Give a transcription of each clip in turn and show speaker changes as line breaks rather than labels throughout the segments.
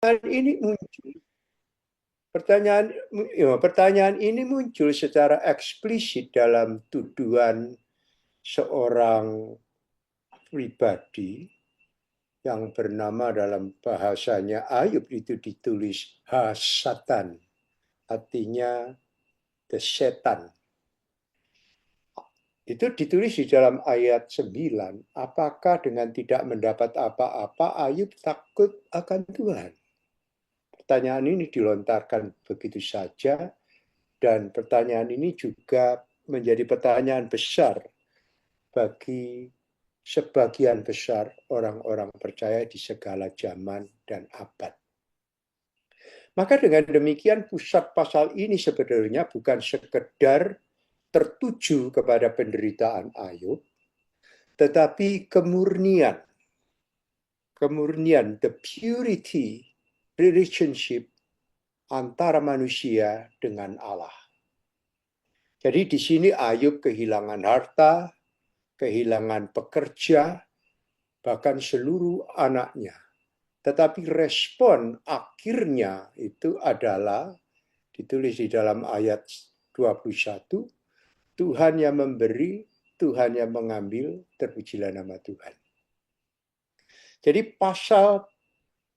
ini muncul. Pertanyaan ini muncul secara eksplisit dalam tuduhan seorang pribadi yang bernama dalam bahasanya Ayub itu ditulis Hasatan, artinya the setan. Itu ditulis di dalam ayat 9. Apakah dengan tidak mendapat apa-apa Ayub takut akan Tuhan? Pertanyaan ini dilontarkan begitu saja, dan pertanyaan ini juga menjadi pertanyaan besar bagi sebagian besar orang-orang percaya di segala zaman dan abad. Maka dengan demikian pusat pasal ini sebenarnya bukan sekedar tertuju kepada penderitaan Ayub, tetapi kemurnian, the purity relationship antara manusia dengan Allah. Jadi di sini Ayub kehilangan harta, kehilangan pekerja, bahkan seluruh anaknya. Tetapi respon akhirnya itu adalah ditulis di dalam ayat 21, Tuhan yang memberi, Tuhan yang mengambil, terpujilah nama Tuhan. Jadi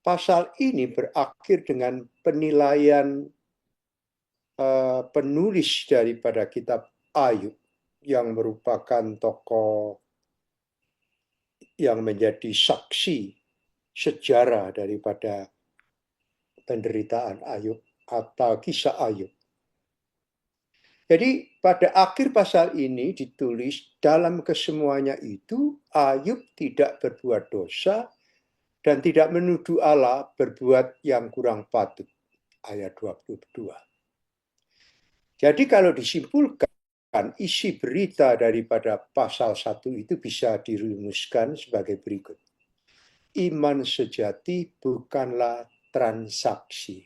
pasal ini berakhir dengan penilaian penulis daripada kitab Ayub yang merupakan tokoh yang menjadi saksi sejarah daripada penderitaan Ayub atau kisah Ayub. Jadi pada akhir pasal ini ditulis dalam kesemuanya itu Ayub tidak berbuat dosa dan tidak menuduh Allah berbuat yang kurang patut. Ayat 22. Jadi kalau disimpulkan isi berita daripada pasal 1 itu bisa dirumuskan sebagai berikut. Iman sejati bukanlah transaksi.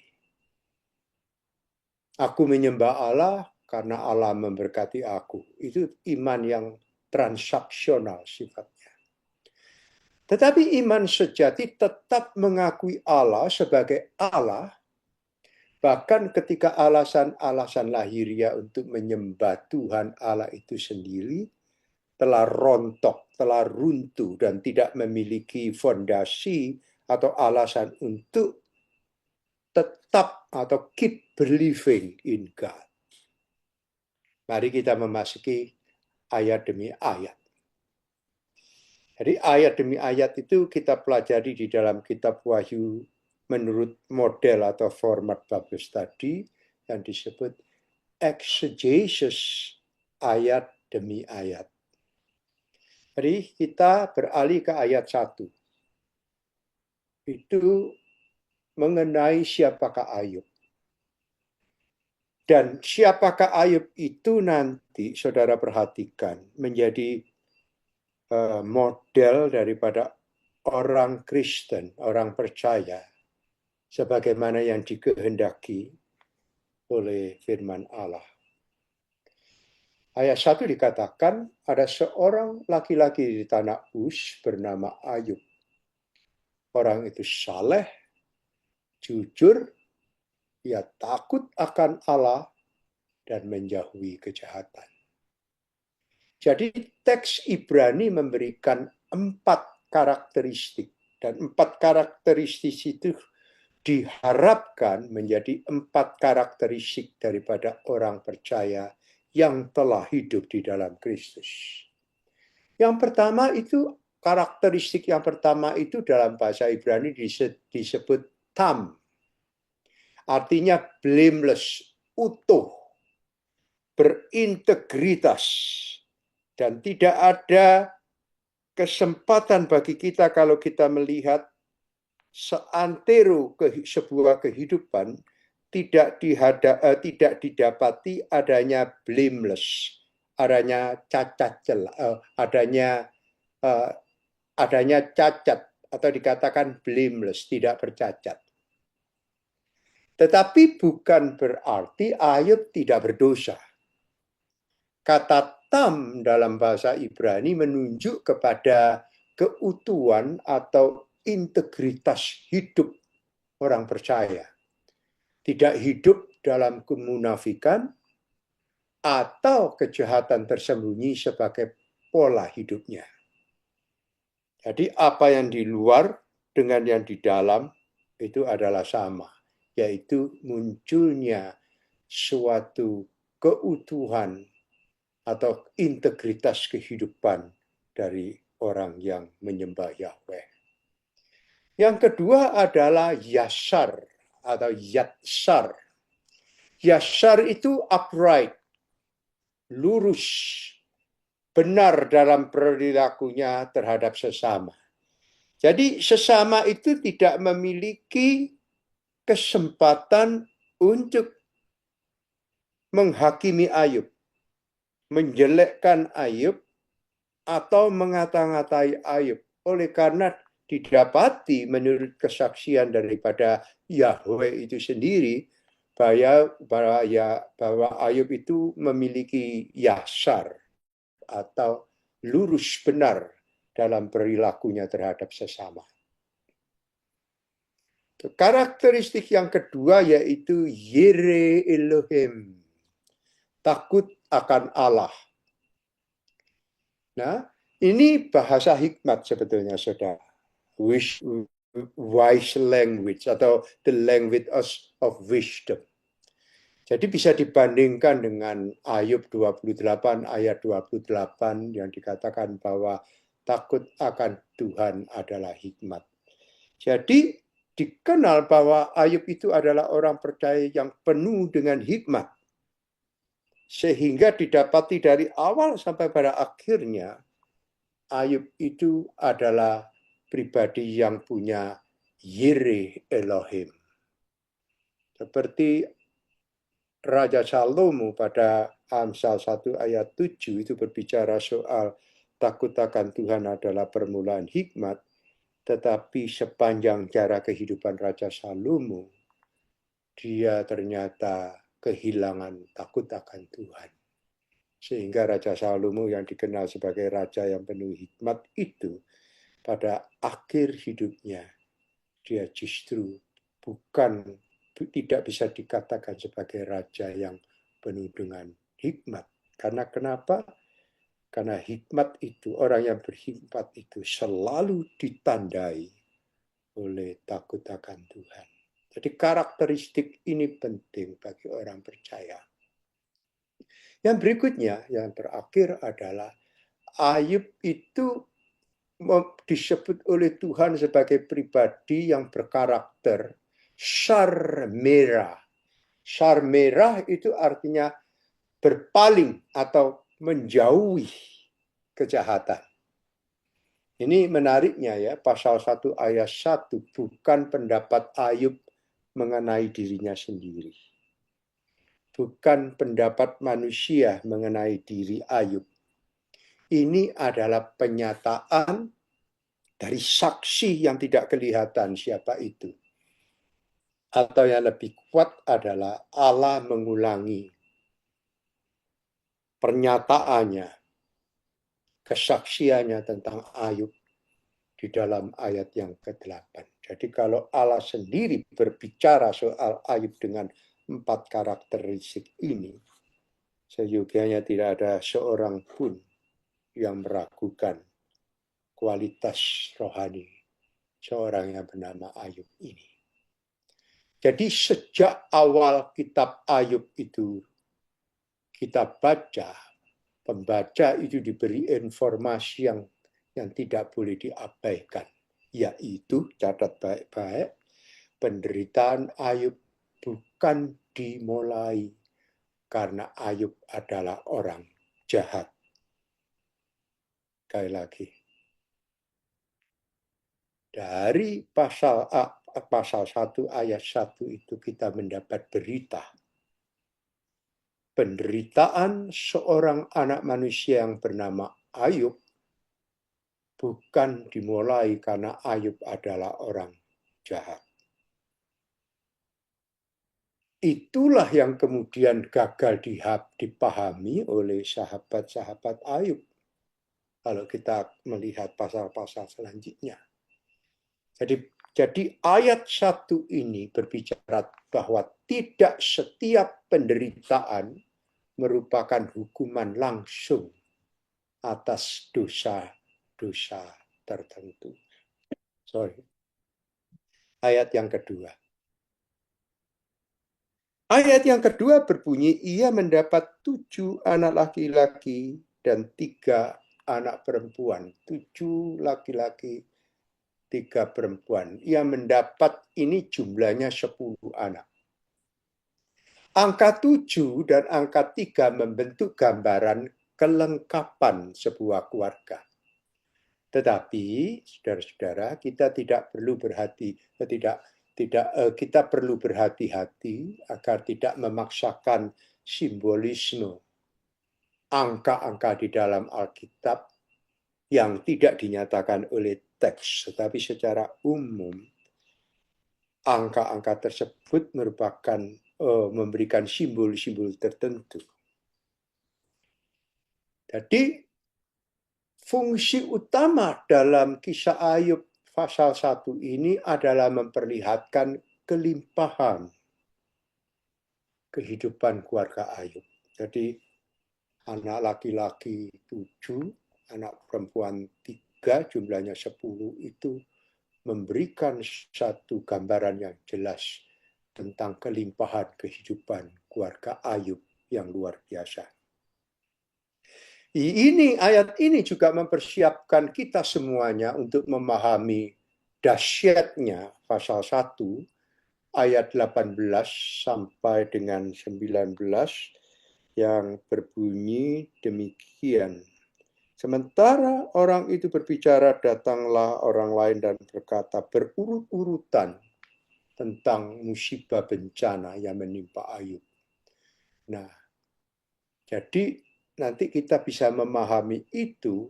Aku menyembah Allah karena Allah memberkati aku. Itu iman yang transaksional sifatnya. Tetapi iman sejati tetap mengakui Allah sebagai Allah, bahkan ketika alasan-alasan lahiriah untuk menyembah Tuhan Allah itu sendiri telah rontok, telah runtuh, dan tidak memiliki fondasi atau alasan untuk tetap atau keep believing in God. Mari kita memasuki ayat demi ayat. Jadi ayat demi ayat itu kita pelajari di dalam kitab Wahyu menurut model atau format bagus tadi yang disebut exegesis ayat demi ayat. Jadi kita beralih ke ayat 1. Itu mengenai siapakah Ayub. Dan siapakah Ayub itu nanti, saudara perhatikan, menjadi model daripada orang Kristen, orang percaya, sebagaimana yang dikehendaki oleh firman Allah. Ayat 1 dikatakan, ada seorang laki-laki di tanah Uz bernama Ayub. Orang itu saleh, jujur, ia takut akan Allah, dan menjauhi kejahatan. Jadi teks Ibrani memberikan 4 karakteristik. Dan 4 karakteristik itu diharapkan menjadi 4 karakteristik daripada orang percaya yang telah hidup di dalam Kristus. Yang pertama itu, karakteristik yang pertama itu dalam bahasa Ibrani disebut tam. Artinya blameless, utuh, berintegritas, dan tidak ada kesempatan bagi kita kalau kita melihat seantero sebuah kehidupan tidak didapati adanya blameless, adanya cacat adanya cacat atau dikatakan blameless, tidak bercacat. Tetapi bukan berarti Ayub tidak berdosa. Kata tam dalam bahasa Ibrani menunjuk kepada keutuhan atau integritas hidup orang percaya. Tidak hidup dalam kemunafikan atau kejahatan tersembunyi sebagai pola hidupnya. Jadi apa yang di luar dengan yang di dalam itu adalah sama, yaitu munculnya suatu keutuhan atau integritas kehidupan dari orang yang menyembah Yahweh. Yang kedua adalah yasar atau yatsar. Yasar itu upright, lurus, benar dalam perilakunya terhadap sesama. Jadi sesama itu tidak memiliki kesempatan untuk menghakimi Ayub, menjelekkan Ayub, atau mengata-ngatai Ayub. Oleh karena didapati menurut kesaksian daripada Yahweh itu sendiri, bahwa Ayub itu memiliki yasar atau lurus benar dalam perilakunya terhadap sesama. Karakteristik yang kedua yaitu Yire Elohim, takut akan Allah. Nah, ini bahasa hikmat sebetulnya, saudara. Wise language atau the language of wisdom. Jadi bisa dibandingkan dengan Ayub 28 ayat 28 yang dikatakan bahwa takut akan Tuhan adalah hikmat. Jadi dikenal bahwa Ayub itu adalah orang percaya yang penuh dengan hikmat. Sehingga didapati dari awal sampai pada akhirnya, Ayub itu adalah pribadi yang punya Yireh Elohim. Seperti Raja Salomo pada Amsal 1 ayat 7 itu berbicara soal takut akan Tuhan adalah permulaan hikmat, tetapi sepanjang cara kehidupan Raja Salomo, dia ternyata kehilangan takut akan Tuhan. Sehingga Raja Salomo yang dikenal sebagai raja yang penuh hikmat itu, pada akhir hidupnya, dia justru tidak bisa dikatakan sebagai raja yang penuh dengan hikmat. Karena kenapa? Karena hikmat itu, orang yang berhikmat itu selalu ditandai oleh takut akan Tuhan. Jadi karakteristik ini penting bagi orang percaya. Yang berikutnya, yang terakhir adalah Ayub itu disebut oleh Tuhan sebagai pribadi yang berkarakter syarmerah. Syarmerah itu artinya berpaling atau menjauhi kejahatan. Ini menariknya ya, pasal 1 ayat 1 bukan pendapat Ayub mengenai dirinya sendiri. Bukan pendapat manusia mengenai diri Ayub. Ini adalah penyataan dari saksi yang tidak kelihatan siapa itu. Atau yang lebih kuat adalah Allah mengulangi pernyataannya, kesaksiannya tentang Ayub di dalam ayat yang ke-8. Jadi kalau Allah sendiri berbicara soal Ayub dengan 4 karakteristik ini, seyogianya tidak ada seorang pun yang meragukan kualitas rohani seorang yang bernama Ayub ini. Jadi sejak awal kitab Ayub itu kita baca, pembaca itu diberi informasi yang tidak boleh diabaikan, yaitu, catat baik-baik, penderitaan Ayub bukan dimulai karena Ayub adalah orang jahat. Sekali lagi, dari pasal 1 ayat 1 itu kita mendapat berita penderitaan seorang anak manusia yang bernama Ayub bukan dimulai karena Ayub adalah orang jahat. Itulah yang kemudian gagal dipahami oleh sahabat-sahabat Ayub. Kalau kita melihat pasal-pasal selanjutnya. Jadi Jadi ayat 1 ini berbicara bahwa tidak setiap penderitaan merupakan hukuman langsung atas dosa-dosa tertentu. Ayat yang kedua. Ayat yang kedua berbunyi, ia mendapat 7 anak laki-laki dan 3 anak perempuan. 7 laki-laki, 3 perempuan. Ia mendapat ini jumlahnya 10 anak. Angka 7 dan angka 3 membentuk gambaran kelengkapan sebuah keluarga. Tetapi, saudara-saudara, kita tidak perlu kita perlu berhati-hati agar tidak memaksakan simbolisme angka-angka di dalam Alkitab yang tidak dinyatakan oleh teks, tetapi secara umum angka-angka tersebut merupakan memberikan simbol-simbol tertentu. Jadi fungsi utama dalam kisah Ayub pasal 1 ini adalah memperlihatkan kelimpahan kehidupan keluarga Ayub. Jadi anak laki-laki 7, anak perempuan 3, jumlahnya 10 itu memberikan satu gambaran yang jelas tentang kelimpahan kehidupan keluarga Ayub yang luar biasa. Ayat ini juga mempersiapkan kita semuanya untuk memahami dahsyatnya pasal 1 ayat 18 sampai dengan 19 yang berbunyi demikian. Sementara orang itu berbicara, datanglah orang lain dan berkata berurut-urutan tentang musibah bencana yang menimpa Ayub. Nah, jadi nanti kita bisa memahami itu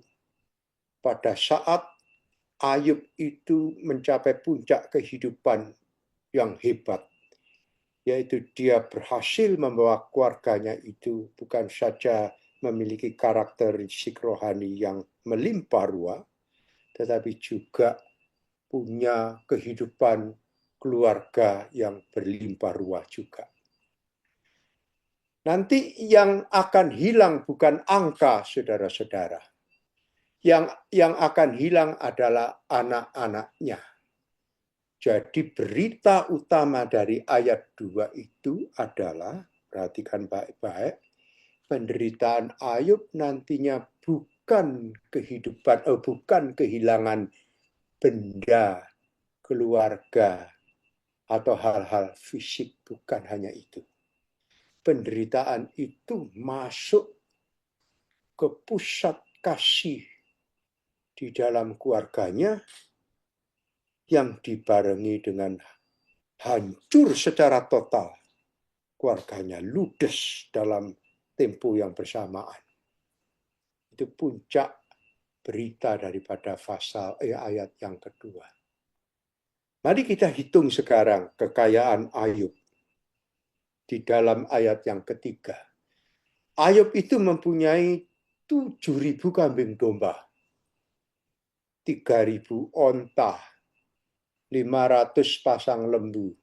pada saat Ayub itu mencapai puncak kehidupan yang hebat, yaitu dia berhasil membawa keluarganya itu bukan saja memiliki karakteristik rohani yang melimpah ruah, tetapi juga punya kehidupan keluarga yang berlimpah ruah juga. Nanti yang akan hilang bukan angka, saudara-saudara. Yang akan hilang adalah anak-anaknya. Jadi berita utama dari ayat 2 itu adalah, perhatikan baik-baik, penderitaan Ayub nantinya bukan kehilangan benda, keluarga, atau hal-hal fisik, bukan hanya itu. Penderitaan itu masuk ke pusat kasih di dalam keluarganya yang dibarengi dengan hancur secara total. Keluarganya ludes dalam tempo yang bersamaan. Itu puncak berita daripada ayat yang kedua. Mari kita hitung sekarang kekayaan Ayub di dalam ayat yang ketiga. Ayub itu mempunyai 7.000 kambing domba, 3.000 onta, 500 pasang lembu,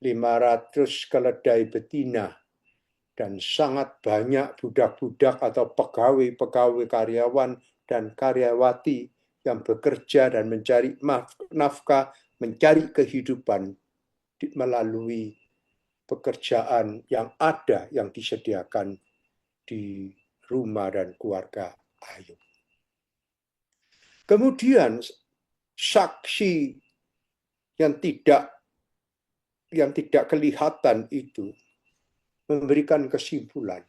500 keledai betina, dan sangat banyak budak-budak atau pegawai-pegawai karyawan dan karyawati yang bekerja dan mencari nafkah, mencari kehidupan melalui pekerjaan yang ada yang disediakan di rumah dan keluarga Ayub. Kemudian saksi yang tidak kelihatan itu memberikan kesimpulan.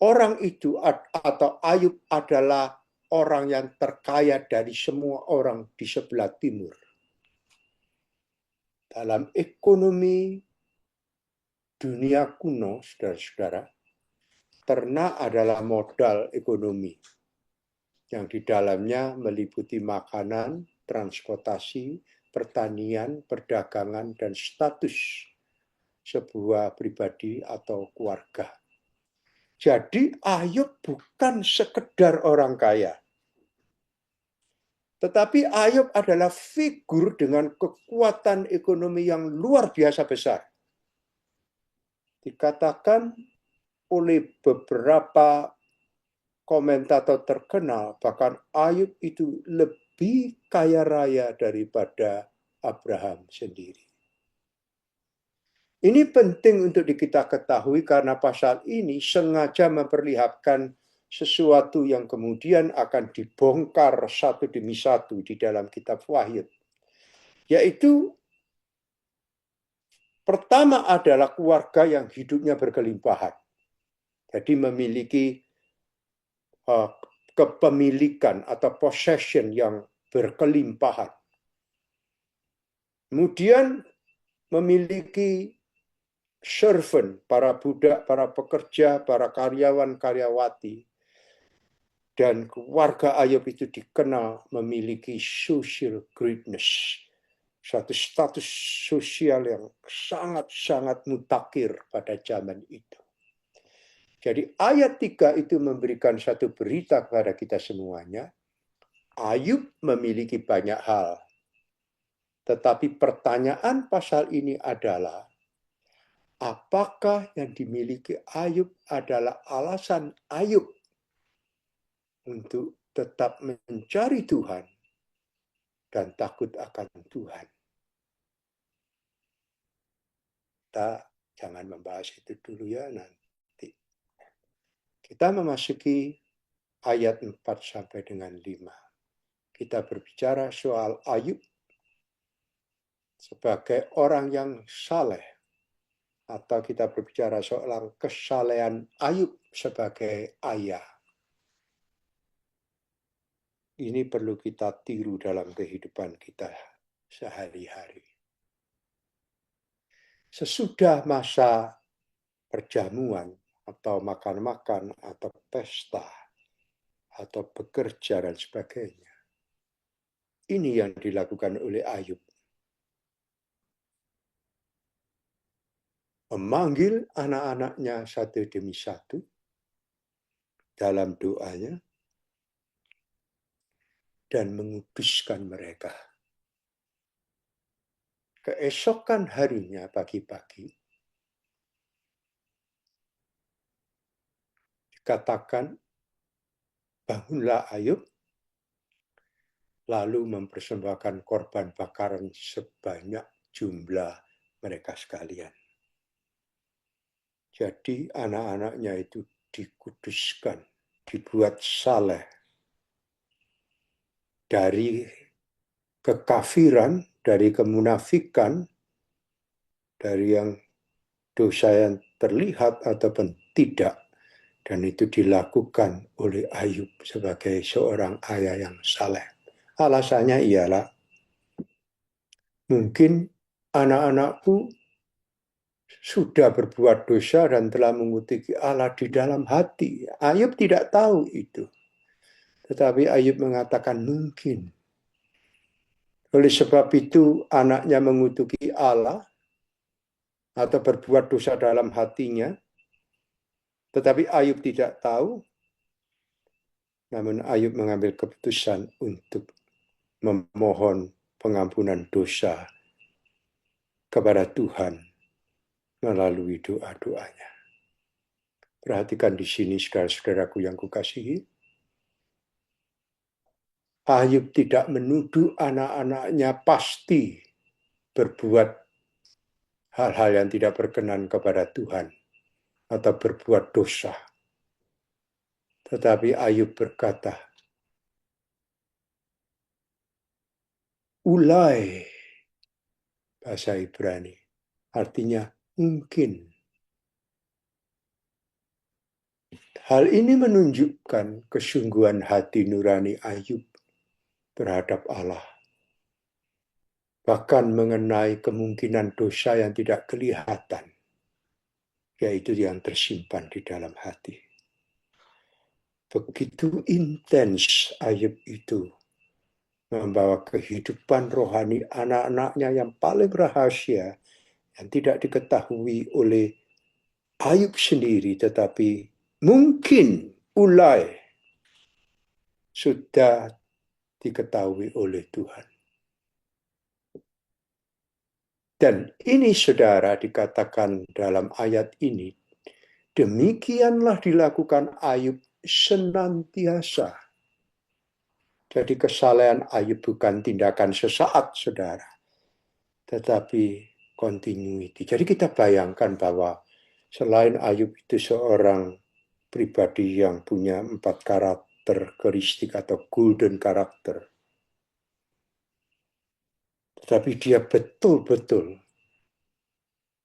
Orang itu atau Ayub adalah orang yang terkaya dari semua orang di sebelah timur. Dalam ekonomi dunia kuno, saudara-saudara, ternak adalah modal ekonomi yang di dalamnya meliputi makanan, transportasi, pertanian, perdagangan, dan status sebuah pribadi atau keluarga. Jadi Ayub bukan sekedar orang kaya, Tetapi Ayub adalah figur dengan kekuatan ekonomi yang luar biasa besar. Dikatakan oleh beberapa komentator terkenal, bahkan Ayub itu lebih kaya raya daripada Abraham sendiri. Ini penting untuk kita ketahui karena pasal ini sengaja memperlihatkan sesuatu yang kemudian akan dibongkar satu demi satu di dalam kitab Wahyu. Yaitu pertama adalah keluarga yang hidupnya berkelimpahan. Jadi memiliki kepemilikan atau possession yang berkelimpahan. Kemudian memiliki servant, para budak, para pekerja, para karyawan-karyawati. Dan keluarga Ayub itu dikenal memiliki social greatness. Satu status sosial yang sangat-sangat mutakhir pada zaman itu. Jadi ayat 3 itu memberikan satu berita kepada kita semuanya. Ayub memiliki banyak hal. Tetapi pertanyaan pasal ini adalah, apakah yang dimiliki Ayub adalah alasan Ayub untuk tetap mencari Tuhan dan takut akan Tuhan? Kita jangan membahas itu dulu ya nanti. Kita memasuki ayat 4 sampai dengan 5. Kita berbicara soal Ayub sebagai orang yang saleh, atau kita berbicara soal kesalehan Ayub sebagai ayah. Ini perlu kita tiru dalam kehidupan kita sehari-hari. Sesudah masa perjamuan atau makan-makan atau pesta atau bekerja dan sebagainya, ini yang dilakukan oleh Ayub. Memanggil anak-anaknya satu demi satu dalam doanya dan menguduskan mereka. Keesokan harinya pagi-pagi, dikatakan, bangunlah Ayub, lalu mempersembahkan korban bakaran sebanyak jumlah mereka sekalian. Jadi anak-anaknya itu dikuduskan, dibuat saleh dari kekafiran, dari kemunafikan, dari yang dosa yang terlihat ataupun tidak. Dan itu dilakukan oleh Ayub sebagai seorang ayah yang saleh. Alasannya ialah, mungkin anak-anakku sudah berbuat dosa dan telah mengikuti Allah di dalam hati. Ayub tidak tahu itu. Tetapi Ayub mengatakan mungkin. Oleh sebab itu anaknya mengutuki Allah atau berbuat dosa dalam hatinya. Tetapi Ayub tidak tahu. Namun Ayub mengambil keputusan untuk memohon pengampunan dosa kepada Tuhan melalui doa-doanya. Perhatikan di sini saudara-saudaraku yang kukasihi. Ayub tidak menuduh anak-anaknya pasti berbuat hal-hal yang tidak berkenan kepada Tuhan atau berbuat dosa. Tetapi Ayub berkata, ulai, bahasa Ibrani, artinya mungkin. Hal ini menunjukkan kesungguhan hati nurani Ayub terhadap Allah. Bahkan mengenai kemungkinan dosa yang tidak kelihatan, yaitu yang tersimpan di dalam hati. Begitu intens Ayub itu membawa kehidupan rohani anak-anaknya yang paling rahasia, yang tidak diketahui oleh Ayub sendiri, tetapi mungkin ulai sudah diketahui oleh Tuhan. Dan ini saudara dikatakan dalam ayat ini, demikianlah dilakukan Ayub senantiasa. Jadi kesalahan Ayub bukan tindakan sesaat, saudara, tetapi continuity. Jadi kita bayangkan bahwa selain Ayub itu seorang pribadi yang punya 4 karakteristik atau golden karakter, tetapi dia betul-betul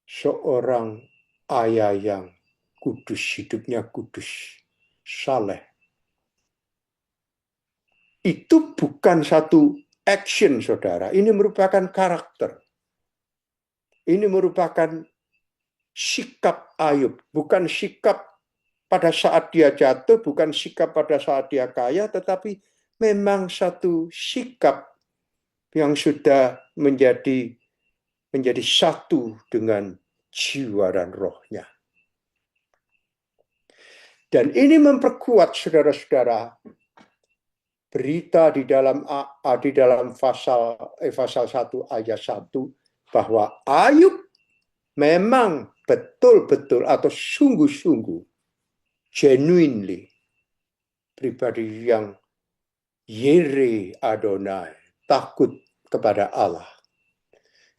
seorang ayah yang kudus, hidupnya kudus, saleh. Itu bukan satu action, saudara. Ini merupakan karakter. Ini merupakan sikap Ayub. Bukan sikap pada saat dia jatuh, bukan sikap pada saat dia kaya, tetapi memang satu sikap yang sudah menjadi satu dengan jiwa dan rohnya. Dan ini memperkuat saudara-saudara berita di dalam pasal 1 ayat 1 bahwa Ayub memang betul-betul atau sungguh-sungguh genuinely pribadi yang yere Adonai, takut kepada Allah.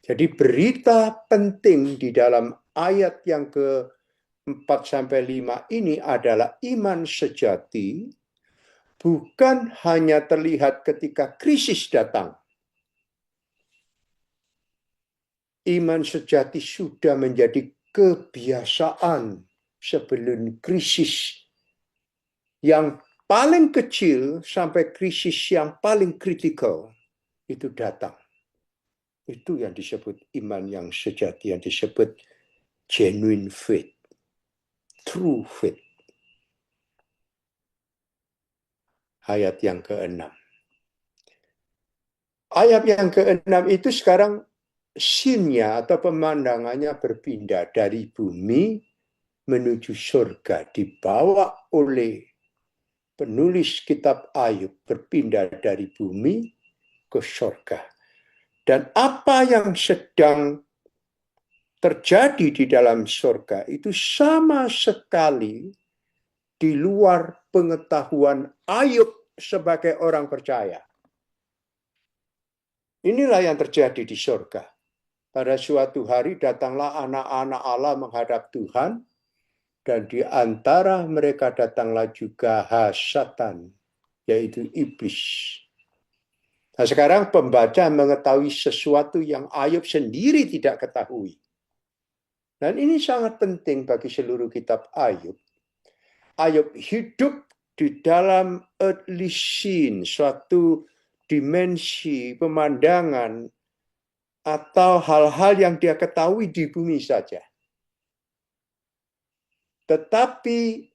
Jadi berita penting di dalam ayat yang ke-4-5 ini adalah iman sejati bukan hanya terlihat ketika krisis datang. Iman sejati sudah menjadi kebiasaan sebelum krisis yang paling kecil sampai krisis yang paling kritikal itu datang. Itu yang disebut iman yang sejati, yang disebut genuine faith, true faith. Ayat yang ke-6. Ayat yang ke-6 itu sekarang scene-nya atau pemandangannya berpindah dari bumi menuju surga, dibawa oleh penulis kitab Ayub, berpindah dari bumi ke surga. Dan apa yang sedang terjadi di dalam surga itu sama sekali di luar pengetahuan Ayub sebagai orang percaya. Inilah yang terjadi di surga. Pada suatu hari datanglah anak-anak Allah menghadap Tuhan, dan di antara mereka datanglah juga Satan, yaitu iblis. Nah, sekarang pembaca mengetahui sesuatu yang Ayub sendiri tidak ketahui. Dan ini sangat penting bagi seluruh kitab Ayub. Ayub hidup di dalam earthly scene, suatu dimensi, pemandangan, atau hal-hal yang dia ketahui di bumi saja. Tetapi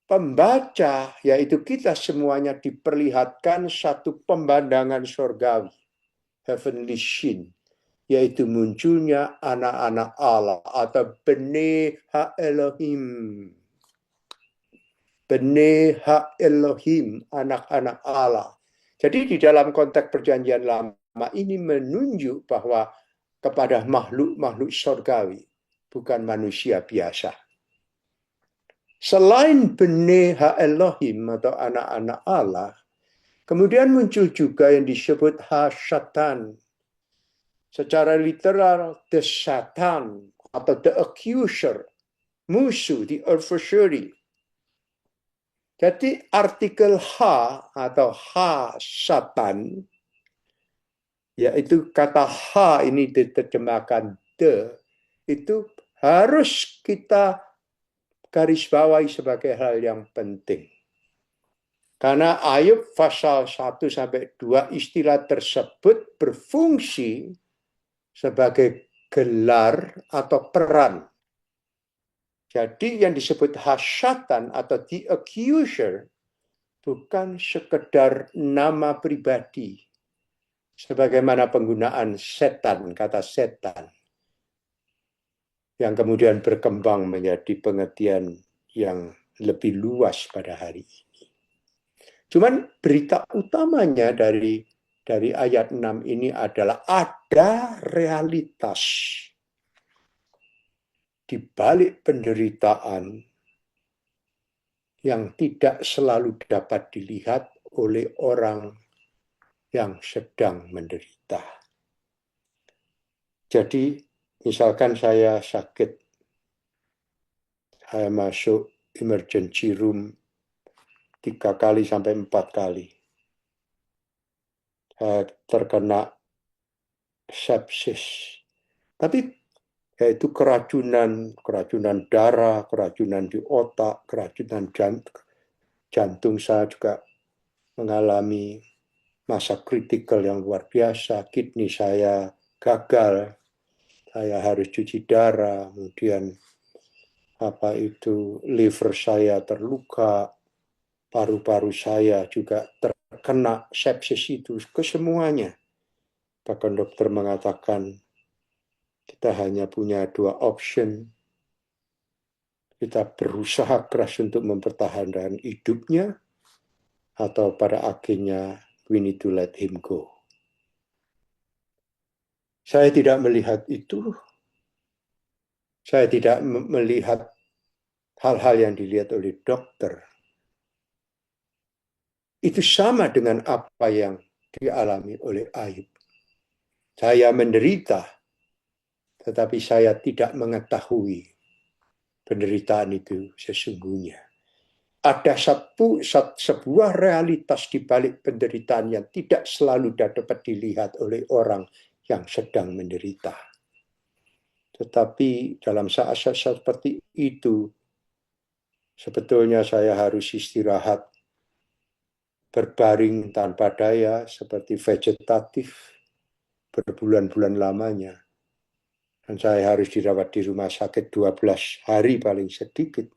pembaca, yaitu kita semuanya, diperlihatkan satu pemandangan surgawi, heavenly scene, yaitu munculnya anak-anak Allah atau Bnei Ha-Elohim. Bnei Ha-Elohim, anak-anak Allah. Jadi di dalam konteks perjanjian lama ini menunjuk bahwa kepada makhluk-makhluk surgawi, bukan manusia biasa. Selain Bnei Ha-Elohim atau anak-anak Allah, kemudian muncul juga yang disebut Ha-Satan. Secara literal, the Satan atau the accuser, musuh, the adversary. Jadi artikel H atau Ha-Satan, yaitu kata H ini diterjemahkan the, itu harus kita garis bawahi sebagai hal yang penting. Karena Ayub pasal 1-2 istilah tersebut berfungsi sebagai gelar atau peran. Jadi yang disebut Satan atau the accuser bukan sekedar nama pribadi. Sebagaimana penggunaan setan, kata setan, yang kemudian berkembang menjadi pengertian yang lebih luas pada hari ini. Cuman berita utamanya dari ayat 6 ini adalah ada realitas di balik penderitaan yang tidak selalu dapat dilihat oleh orang yang sedang menderita. Jadi, misalkan saya sakit, saya masuk emergency room 3 kali sampai 4 kali. Saya terkena sepsis. Tapi yaitu keracunan darah, keracunan di otak, keracunan jantung. Saya juga mengalami masa kritikal yang luar biasa. Kidney saya gagal, saya harus cuci darah, kemudian liver saya terluka, paru-paru saya juga terkena sepsis itu, kesemuanya. Bahkan dokter mengatakan kita hanya punya 2 option. Kita berusaha keras untuk mempertahankan hidupnya, atau pada akhirnya we need to let him go. Saya tidak melihat itu. Saya tidak melihat hal-hal yang dilihat oleh dokter. Itu sama dengan apa yang dialami oleh Ayub. Saya menderita, tetapi saya tidak mengetahui penderitaan itu sesungguhnya. Ada sebuah realitas di balik penderitaan yang tidak selalu dapat dilihat oleh orang yang sedang menderita. Tetapi dalam saat-saat seperti itu, sebetulnya saya harus istirahat, berbaring tanpa daya, seperti vegetatif, berbulan-bulan lamanya. Dan saya harus dirawat di rumah sakit 12 hari paling sedikit.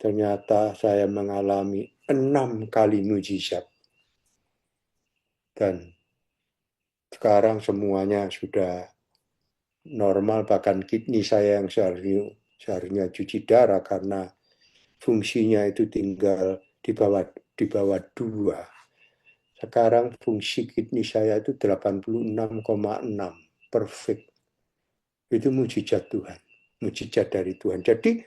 Ternyata saya mengalami 6 kali mujizat. Dan sekarang semuanya sudah normal, bahkan kidney saya yang seharusnya cuci darah karena fungsinya itu tinggal di bawah 2. Sekarang fungsi kidney saya itu 86,6, perfect. Itu mujizat Tuhan, mujizat dari Tuhan. Jadi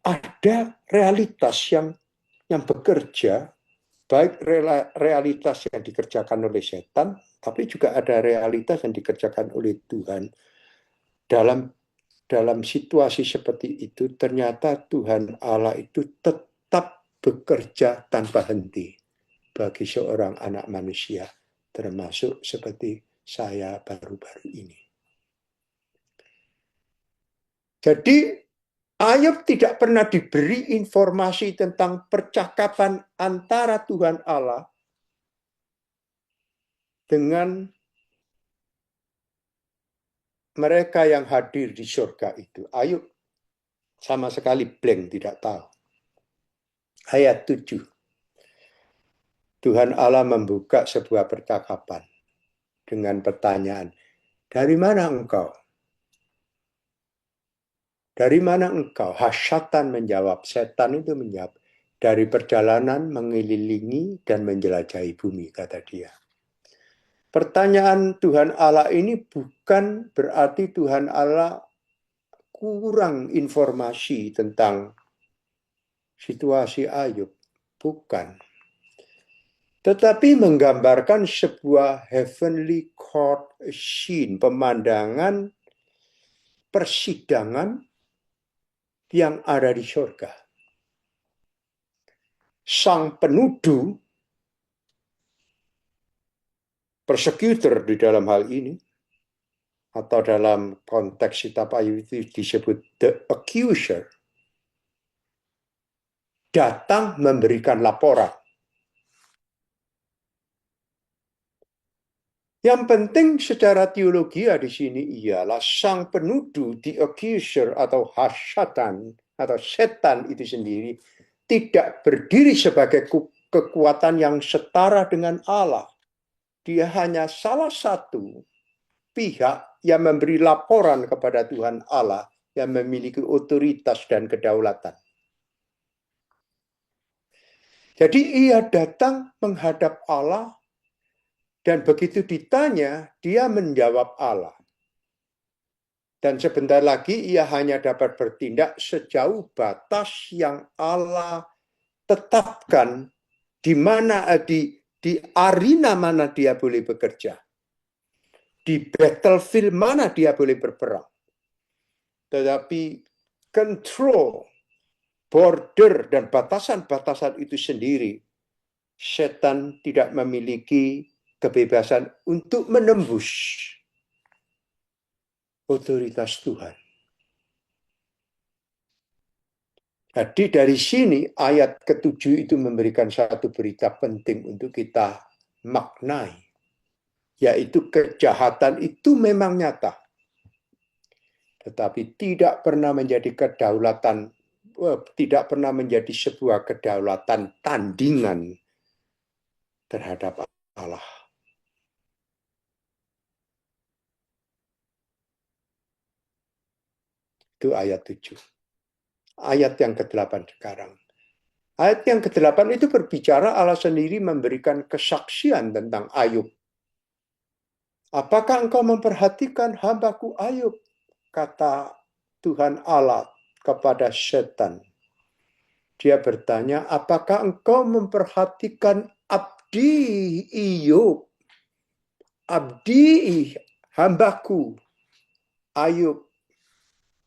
ada realitas yang bekerja, baik realitas yang dikerjakan oleh setan, tapi juga ada realitas yang dikerjakan oleh Tuhan. Dalam situasi seperti itu, ternyata Tuhan Allah itu tetap bekerja tanpa henti bagi seorang anak manusia, termasuk seperti saya baru-baru ini. Jadi Ayub tidak pernah diberi informasi tentang percakapan antara Tuhan Allah dengan mereka yang hadir di surga itu. Ayub sama sekali blank, tidak tahu. Ayat 7. Tuhan Allah membuka sebuah percakapan dengan pertanyaan, dari mana engkau? Dari mana engkau? Hasyatan menjawab, setan itu menjawab, dari perjalanan mengelilingi dan menjelajahi bumi, kata dia. Pertanyaan Tuhan Allah ini bukan berarti Tuhan Allah kurang informasi tentang situasi Ayub. Bukan. Tetapi menggambarkan sebuah heavenly court scene, pemandangan persidangan yang ada di surga. Sang penuduh, persecutor di dalam hal ini, atau dalam konteks kitab Ayub itu disebut the accuser, datang memberikan laporan. Yang penting secara teologi di sini ialah sang penuduh, the accuser atau hasyatan atau setan itu sendiri tidak berdiri sebagai kekuatan yang setara dengan Allah. Dia hanya salah satu pihak yang memberi laporan kepada Tuhan Allah yang memiliki otoritas dan kedaulatan. Jadi ia datang menghadap Allah, dan begitu ditanya, dia menjawab Allah. Dan sebentar lagi ia hanya dapat bertindak sejauh batas yang Allah tetapkan di mana di arena mana dia boleh bekerja. Di battlefield mana dia boleh berperang. Tetapi control, border, dan batasan-batasan itu sendiri, setan tidak memiliki kebebasan untuk menembus otoritas Tuhan. Jadi dari sini ayat ke-7 itu memberikan satu berita penting untuk kita maknai, yaitu kejahatan itu memang nyata, tetapi tidak pernah menjadi kedaulatan, tidak pernah menjadi sebuah kedaulatan tandingan terhadap Allah. Itu ayat 7. Ayat yang ke-8 sekarang. Ayat yang ke-8 itu berbicara Allah sendiri memberikan kesaksian tentang Ayub. Apakah engkau memperhatikan hambaku Ayub? Kata Tuhan Allah kepada setan. Dia bertanya, apakah engkau memperhatikan abdi Ayub? Abdi hambaku Ayub.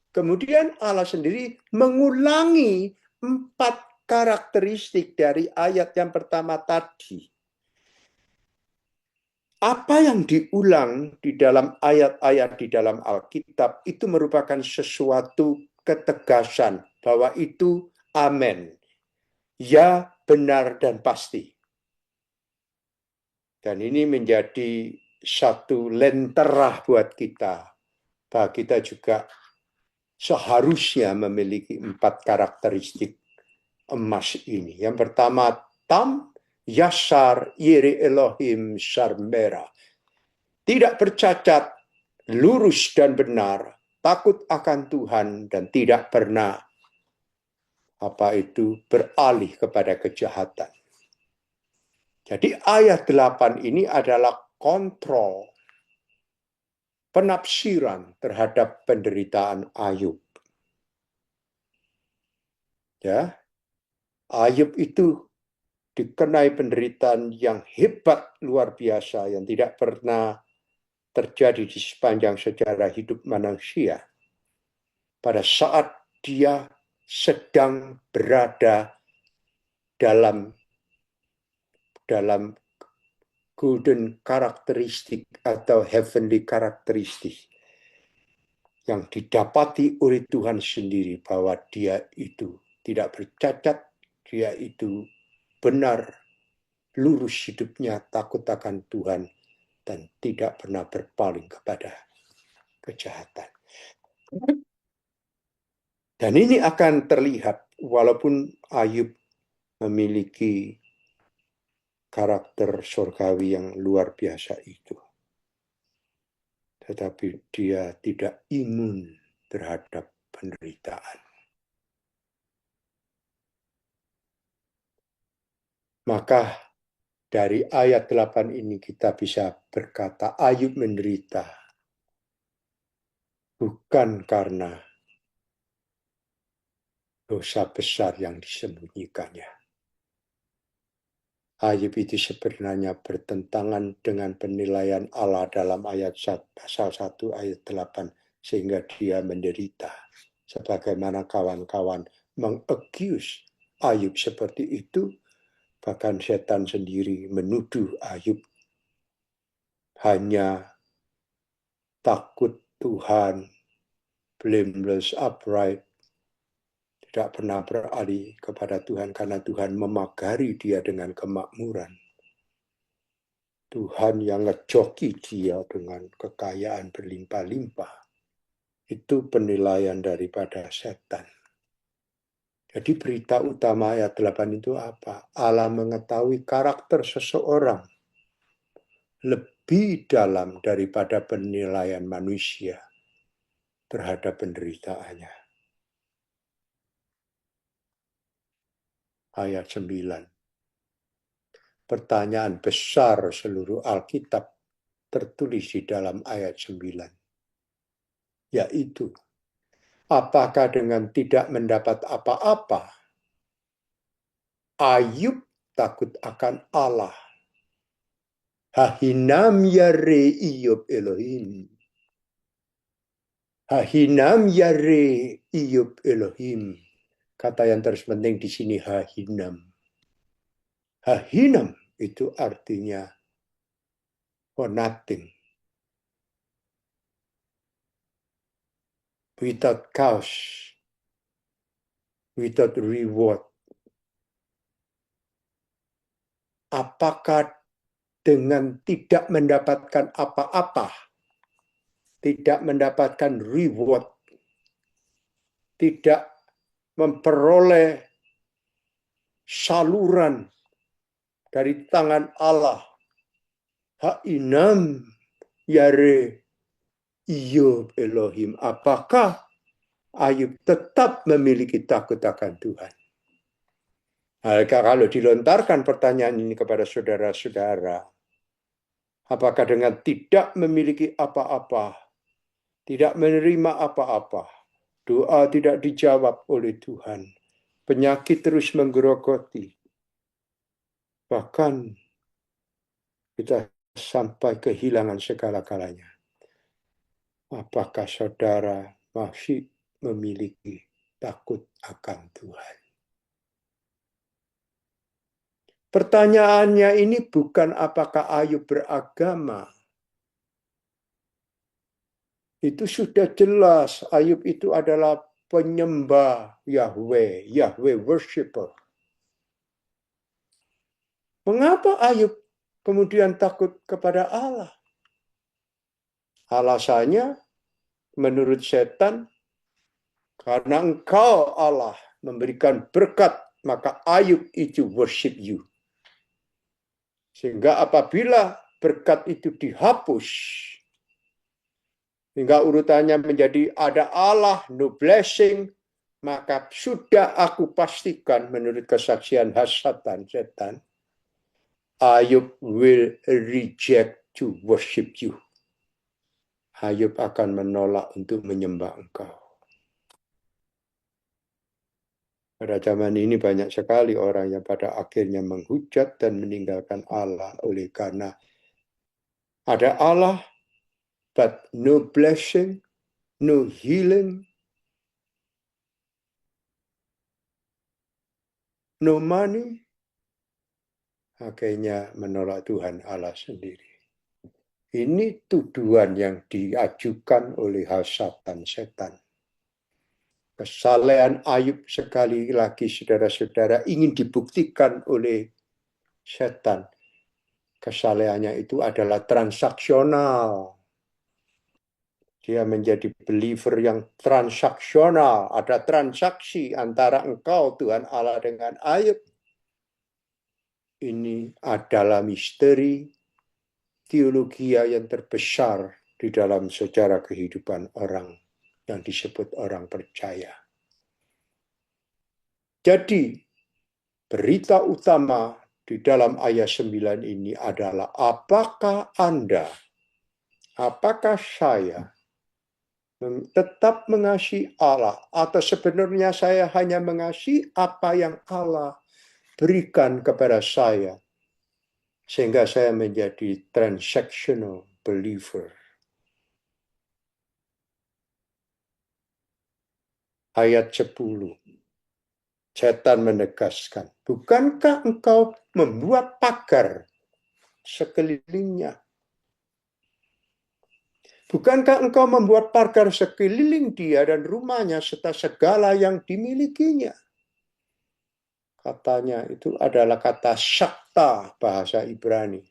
Kemudian Allah sendiri mengulangi 4 karakteristik dari ayat yang pertama tadi. Apa yang diulang di dalam ayat-ayat di dalam Alkitab itu merupakan sesuatu ketegasan bahwa itu amin. Ya, benar dan pasti. Dan ini menjadi satu lentera buat kita. Bahwa kita juga seharusnya memiliki 4 karakteristik emas ini. Yang pertama, tam, yasar, yiri Elohim, sarmera. Tidak bercacat, lurus dan benar, takut akan Tuhan, dan tidak pernah beralih kepada kejahatan. Jadi ayat 8 ini adalah kontrol penafsiran terhadap penderitaan Ayub. Ya, Ayub itu dikenai penderitaan yang hebat, luar biasa, yang tidak pernah terjadi di sepanjang sejarah hidup manusia. Pada saat dia sedang berada dalam golden karakteristik atau heavenly karakteristik yang didapati oleh Tuhan sendiri, bahwa dia itu tidak bercacat, dia itu benar, lurus hidupnya, takut akan Tuhan, dan tidak pernah berpaling kepada kejahatan. Dan ini akan terlihat walaupun Ayub memiliki karakter surgawi yang luar biasa itu, tetapi dia tidak imun terhadap penderitaan. Maka dari ayat 8 ini kita bisa berkata Ayub menderita bukan karena dosa besar yang disembunyikannya. Ayub itu sebenarnya bertentangan dengan penilaian Allah dalam ayat pasal 1 ayat 8, sehingga dia menderita. Sebagaimana kawan-kawan mengaccuse Ayub seperti itu, bahkan setan sendiri menuduh Ayub hanya takut Tuhan, blameless, upright, tidak pernah beralih kepada Tuhan karena Tuhan memagari dia dengan kemakmuran. Tuhan yang ngejoki dia dengan kekayaan berlimpah-limpah. Itu penilaian daripada setan. Jadi berita utama ayat 8 itu apa? Allah mengetahui karakter seseorang lebih dalam daripada penilaian manusia terhadap penderitaannya. Ayat 9. pertanyaan besar seluruh Alkitab tertulis di dalam ayat 9. Yaitu, apakah dengan tidak mendapat apa-apa, Ayub takut akan Allah? Hahinam yare Iyub Elohim. Hahinam yare Iyub Elohim. Kata yang terpenting di sini hahinam. Hahinam itu artinya for nothing. Without cause. Without reward. Apakah dengan tidak mendapatkan apa-apa, tidak mendapatkan reward, tidak memperoleh saluran dari tangan Allah, ha'inam yare Iyub Elohim, apakah Ayub tetap memiliki takut akan Tuhan? Kalau dilontarkan pertanyaan ini kepada saudara-saudara, apakah dengan tidak memiliki apa-apa, tidak menerima apa-apa, doa tidak dijawab oleh Tuhan, penyakit terus menggerogoti, bahkan kita sampai kehilangan segala-galanya, apakah saudara masih memiliki takut akan Tuhan? Pertanyaannya ini bukan apakah Ayub beragama. Itu sudah jelas, Ayub itu adalah penyembah Yahweh, Yahweh worshiper. Mengapa Ayub kemudian takut kepada Allah? Alasannya, menurut setan, karena engkau Allah memberikan berkat, maka Ayub itu worship you. Sehingga apabila berkat itu dihapus, hingga urutannya menjadi ada Allah, no blessing, maka sudah aku pastikan menurut kesaksian hasatan setan, Ayub will reject to worship you. Ayub akan menolak untuk menyembah engkau. Pada zaman ini banyak sekali orang yang pada akhirnya menghujat dan meninggalkan Allah oleh karena ada Allah, but no blessing, no healing, no money. Akhirnya menolak Tuhan Allah sendiri. Ini tuduhan yang diajukan oleh hasatan setan. Kesalehan Ayub sekali lagi saudara-saudara ingin dibuktikan oleh setan. Kesalehannya itu adalah transaksional. Dia menjadi believer yang transaksional. Ada transaksi antara engkau Tuhan Allah dengan Ayub. Ini adalah misteri teologi yang terbesar di dalam sejarah kehidupan orang yang disebut orang percaya. Jadi, berita utama di dalam ayat 9 ini adalah apakah Anda, apakah saya tetap mengasihi Allah, atau sebenarnya saya hanya mengasihi apa yang Allah berikan kepada saya, sehingga saya menjadi transactional believer. Ayat 10. Setan menegaskan, bukankah engkau membuat pagar sekelilingnya? Bukankah engkau membuat pagar sekeliling dia dan rumahnya serta segala yang dimilikinya? Katanya itu adalah kata syakta bahasa Ibrani,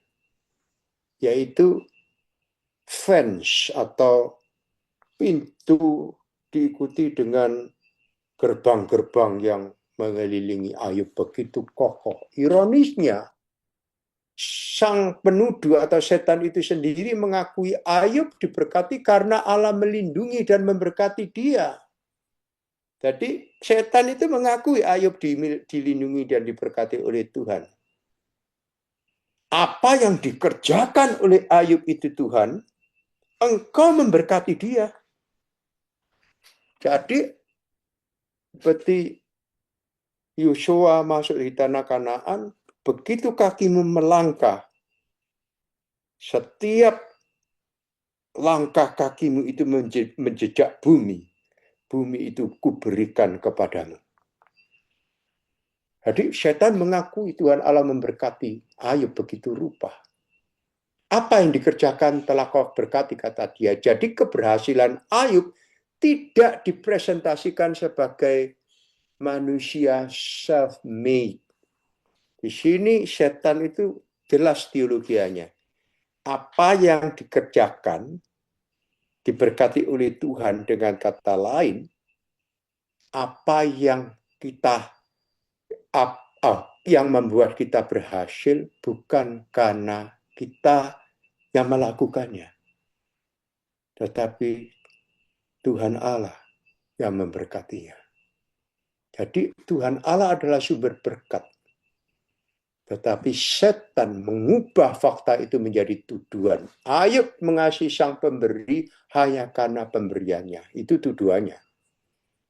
yaitu fence atau pintu diikuti dengan gerbang-gerbang yang mengelilingi Ayub begitu kokoh. Ironisnya, sang penuduh atau setan itu sendiri mengakui Ayub diberkati karena Allah melindungi dan memberkati dia. Jadi setan itu mengakui Ayub dilindungi dan diberkati oleh Tuhan. apa yang dikerjakan oleh Ayub itu Tuhan, Engkau memberkati dia. Jadi seperti Yosua masuk di tanah Kanaan, begitu kakimu melangkah, setiap langkah kakimu itu menjejak bumi. Bumi itu kuberikan kepadamu. Jadi setan mengakui Tuhan Allah memberkati Ayub begitu rupa. Apa yang dikerjakan telah kau berkati, kata dia. Jadi keberhasilan Ayub tidak dipresentasikan sebagai manusia self-made. Di sini setan itu jelas teologianya. Apa yang dikerjakan diberkati oleh Tuhan, dengan kata lain, apa yang yang membuat kita berhasil bukan karena kita yang melakukannya, tetapi Tuhan Allah yang memberkatinya. Jadi Tuhan Allah adalah sumber berkat. Tetapi setan mengubah fakta itu menjadi tuduhan. Ayub mengasihi sang pemberi hanya karena pemberiannya. Itu tuduhannya.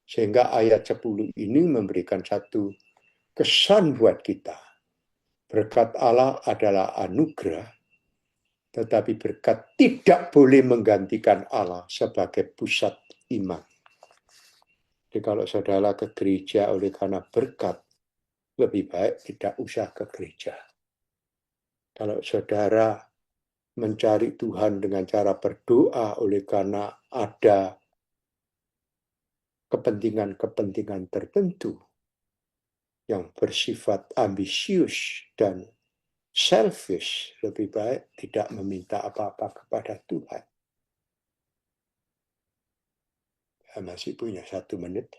Sehingga ayat 10 ini memberikan satu kesan buat kita. Berkat Allah adalah anugerah, tetapi berkat tidak boleh menggantikan Allah sebagai pusat iman. Jadi kalau saudara ke gereja oleh karena berkat, lebih baik tidak usah ke gereja. Kalau saudara mencari Tuhan dengan cara berdoa oleh karena ada kepentingan-kepentingan tertentu yang bersifat ambisius dan selfish, lebih baik tidak meminta apa-apa kepada Tuhan. Saya masih punya 1 menit.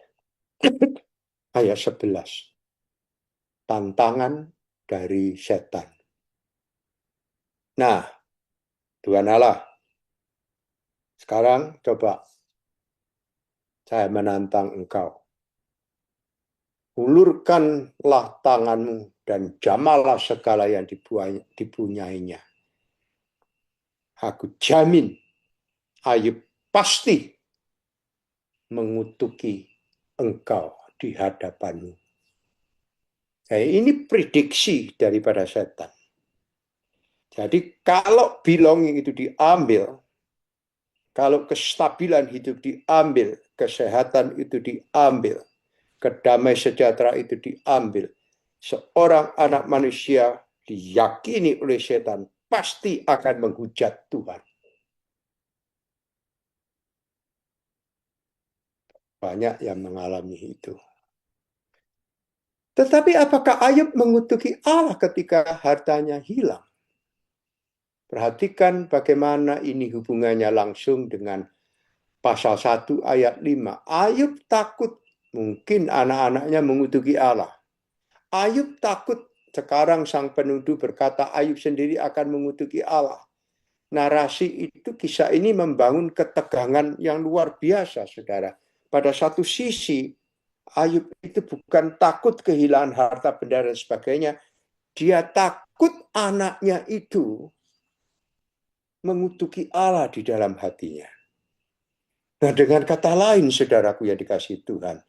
Ayat 11. Tantangan dari setan. Nah, Tuhan Allah, sekarang coba saya menantang engkau. Ulurkanlah tanganmu dan jamalah segala yang dipunyainya. Aku jamin Ayub pasti mengutuki engkau di hadapanmu. Ini prediksi daripada setan. Jadi kalau belonging itu diambil, kalau kestabilan hidup diambil, kesehatan itu diambil, kedamaian sejahtera itu diambil, seorang anak manusia diyakini oleh setan pasti akan menghujat Tuhan. Banyak yang mengalami itu. Tetapi apakah Ayub mengutuki Allah ketika hartanya hilang? Perhatikan bagaimana ini hubungannya langsung dengan pasal 1 ayat 5. Ayub takut mungkin anak-anaknya mengutuki Allah. Ayub takut sekarang sang penuduh berkata Ayub sendiri akan mengutuki Allah. Narasi itu, kisah ini membangun ketegangan yang luar biasa, saudara. Pada satu sisi, Ayub itu bukan takut kehilangan harta benda dan sebagainya. Dia takut anaknya itu mengutuki Allah di dalam hatinya. Nah, dengan kata lain, saudaraku yang dikasihi Tuhan,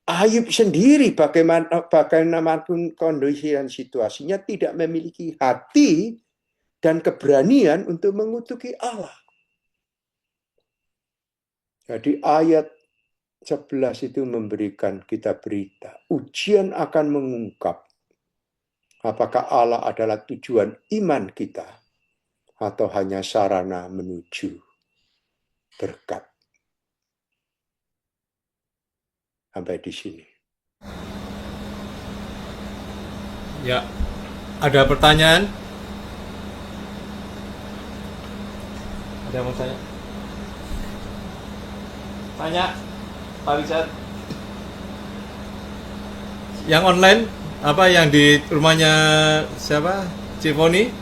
Ayub sendiri bagaimanapun kondisi dan situasinya tidak memiliki hati dan keberanian untuk mengutuki Allah. Jadi ayat 11 itu memberikan kita berita. Ujian akan mengungkap apakah Allah adalah tujuan iman kita atau hanya sarana menuju berkat. Sampai di sini.
Ya, ada pertanyaan? Ada yang mau tanya? Tanya, Pak Richard. Yang online, apa yang di rumahnya siapa? Cifoni?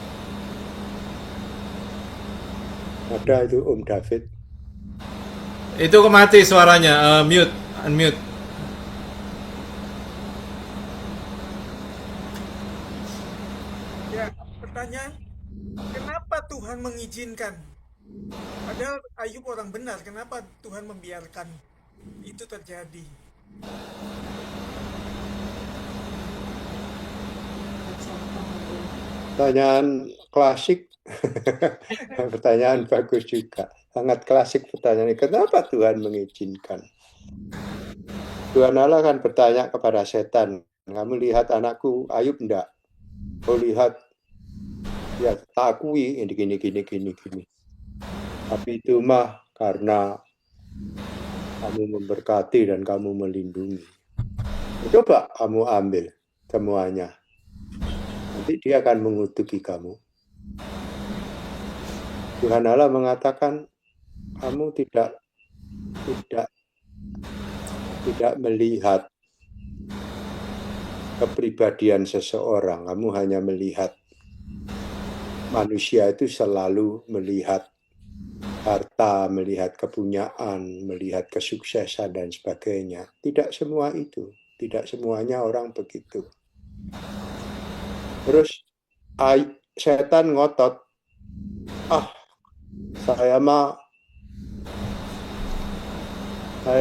Ada itu Om David.
Itu mati suaranya, mute, unmute.
bertanya, kenapa Tuhan mengizinkan? Padahal Ayub orang benar, kenapa Tuhan membiarkan itu terjadi?
Pertanyaan klasik. Pertanyaan bagus juga. Sangat klasik pertanyaan ini. Kenapa Tuhan mengizinkan? Tuhan Allah kan bertanya kepada setan, kamu lihat anakku Ayub enggak? Kau lihat, ya tak akui ini gini. Tapi itu mah karena kamu memberkati dan kamu melindungi. Coba kamu ambil semuanya. Nanti dia akan mengutuki kamu. Tuhan Allah mengatakan, kamu tidak melihat kepribadian seseorang, kamu hanya melihat manusia itu selalu melihat harta, melihat kepunyaan, melihat kesuksesan dan sebagainya. Tidak semua itu, tidak semuanya orang begitu. Terus setan ngotot, saya